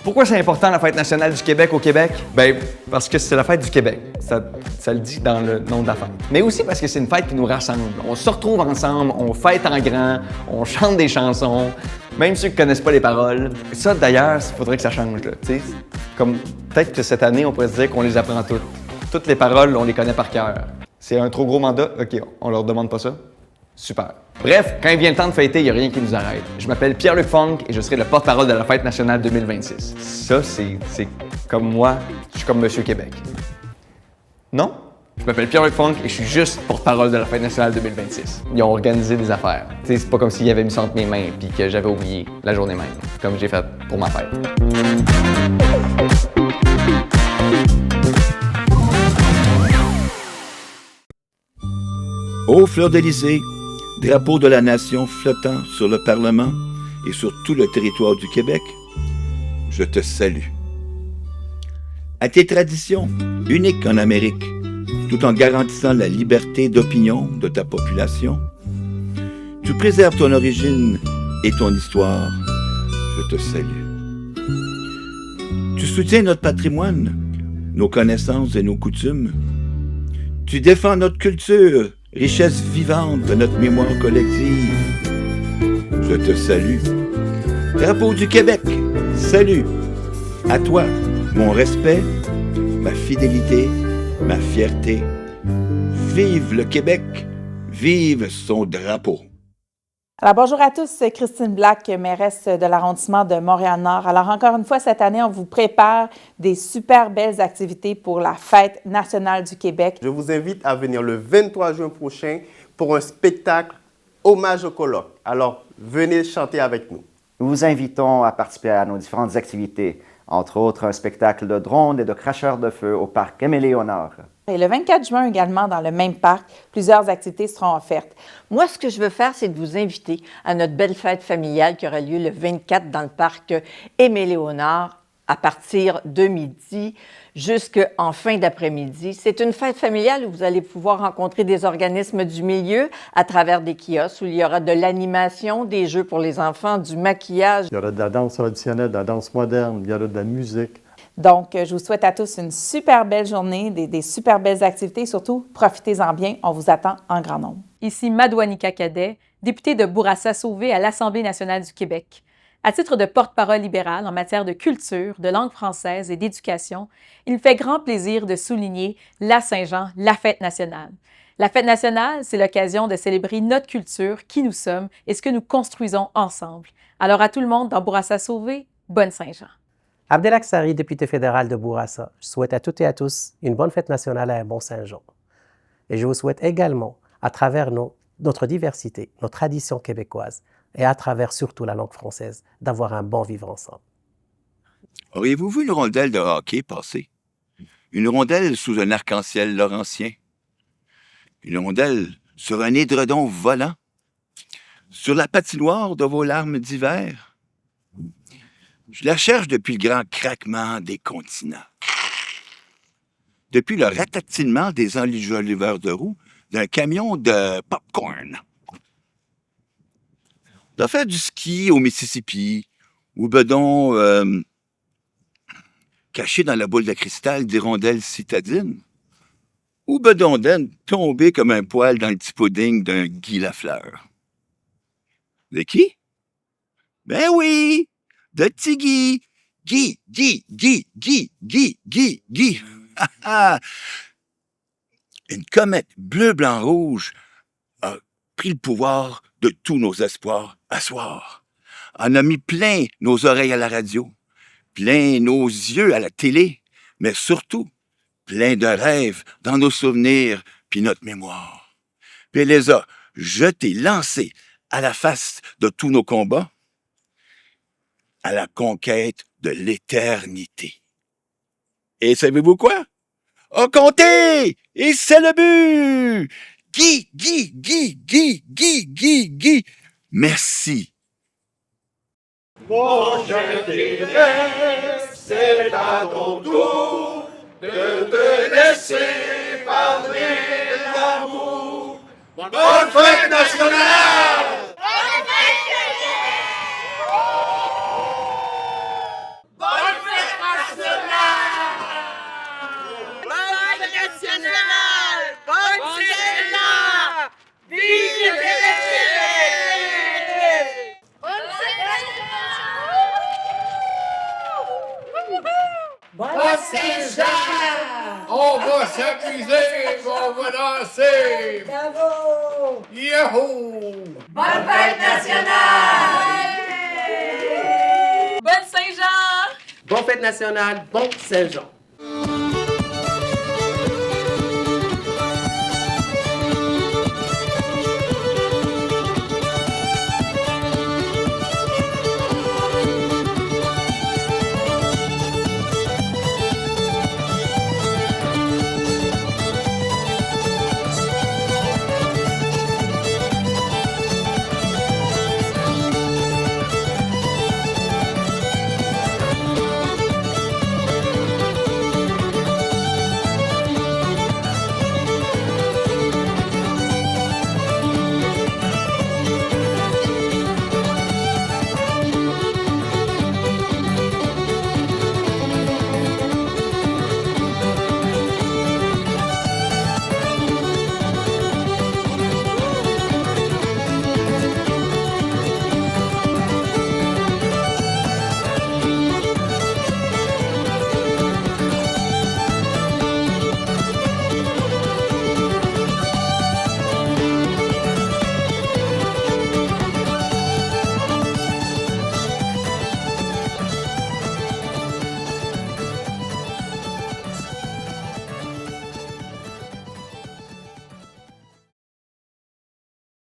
Pourquoi c'est important la fête nationale du Québec au Québec? Ben parce que c'est la fête du Québec. Ça le dit dans le nom de la fête. Mais aussi parce que c'est une fête qui nous rassemble. On se retrouve ensemble, on fête en grand, on chante des chansons, même ceux qui connaissent pas les paroles. Ça d'ailleurs, il faudrait que ça change. Là, t'sais. Comme peut-être que cette année, on pourrait se dire qu'on les apprend toutes. Toutes les paroles, on les connaît par cœur. C'est un trop gros mandat? OK, on leur demande pas ça? Super. Bref, quand il vient le temps de fêter, il n'y a rien qui nous arrête. Je m'appelle Pierre-Luc Funk et je serai le porte-parole de la Fête nationale 2026. Ça, c'est comme moi, je suis comme Monsieur Québec. Non? Je m'appelle Pierre-Luc Funk et je suis juste porte-parole de la Fête nationale 2026. Ils ont organisé des affaires. T'sais, c'est pas comme s'ils avaient mis ça entre mes mains puis que j'avais oublié la journée même, comme j'ai fait pour ma fête. Ô fleur-de-lysée, drapeau de la nation flottant sur le Parlement et sur tout le territoire du Québec, je te salue. À tes traditions, uniques en Amérique, tout en garantissant la liberté d'opinion de ta population, tu préserves ton origine et ton histoire, je te salue. Tu soutiens notre patrimoine, nos connaissances et nos coutumes. Tu défends notre culture, richesse vivante de notre mémoire collective. Je te salue. Drapeau du Québec, salut. À toi, mon respect, ma fidélité, ma fierté. Vive le Québec, vive son drapeau. Alors, bonjour à tous, c'est Christine Black, mairesse de l'arrondissement de Montréal-Nord. Alors, encore une fois, cette année, on vous prépare des super belles activités pour la Fête nationale du Québec. Je vous invite à venir le 23 juin prochain pour un spectacle hommage au colloque. Alors, venez chanter avec nous. Nous vous invitons à participer à nos différentes activités, entre autres un spectacle de drones et de cracheurs de feu au parc Aimé-Léonard. Et le 24 juin également, dans le même parc, plusieurs activités seront offertes. Moi, ce que je veux faire, c'est de vous inviter à notre belle fête familiale qui aura lieu le 24 dans le parc Aimé-Léonard à partir de midi jusqu'en fin d'après-midi. C'est une fête familiale où vous allez pouvoir rencontrer des organismes du milieu à travers des kiosques où il y aura de l'animation, des jeux pour les enfants, du maquillage. Il y aura de la danse traditionnelle, de la danse moderne, il y aura de la musique. Donc, je vous souhaite à tous une super belle journée, des super belles activités. Surtout, profitez-en bien. On vous attend en grand nombre. Ici Madouanika Cadet, députée de Bourassa-Sauvé à l'Assemblée nationale du Québec. À titre de porte-parole libérale en matière de culture, de langue française et d'éducation, il me fait grand plaisir de souligner la Saint-Jean, la fête nationale. La fête nationale, c'est l'occasion de célébrer notre culture, qui nous sommes et ce que nous construisons ensemble. Alors à tout le monde dans Bourassa-Sauvé, bonne Saint-Jean. Abdelak Sari, député fédéral de Bourassa. Je souhaite à toutes et à tous une bonne fête nationale et un bon Saint-Jean. Et je vous souhaite également, à travers notre diversité, nos traditions québécoises, et à travers surtout la langue française, d'avoir un bon vivre ensemble. Auriez-vous vu une rondelle de hockey passer? Une rondelle sous un arc-en-ciel laurentien? Une rondelle sur un édredon volant? Sur la patinoire de vos larmes d'hiver? Je la cherche depuis le grand craquement des continents. Depuis le ratatinement des enjoliveurs de roues d'un camion de popcorn. De faire du ski au Mississippi, ou bedon caché dans la boule de cristal d'hirondelles citadines, ou bedondaine tombé comme un poil dans le petit pudding d'un Guy Lafleur. De qui? Ben oui! De Tiggy! Guy! Une comète bleu-blanc-rouge a pris le pouvoir de tous nos espoirs à soir. En a mis plein nos oreilles à la radio, plein nos yeux à la télé, mais surtout plein de rêves dans nos souvenirs puis notre mémoire. Puis elle les a jetés, lancés à la face de tous nos combats, à la conquête de l'éternité. Et savez-vous quoi? On comptait! Et c'est le but! Guy! Merci. Mon cher Québec, c'est à ton tour de te laisser parler d'amour. Bonne fête nationale! Bonne fête! On va s'amuser, on va danser. Bravo! Yahoo! Bonne fête nationale! Bonne Saint-Jean! Bonne fête nationale, bon Saint-Jean.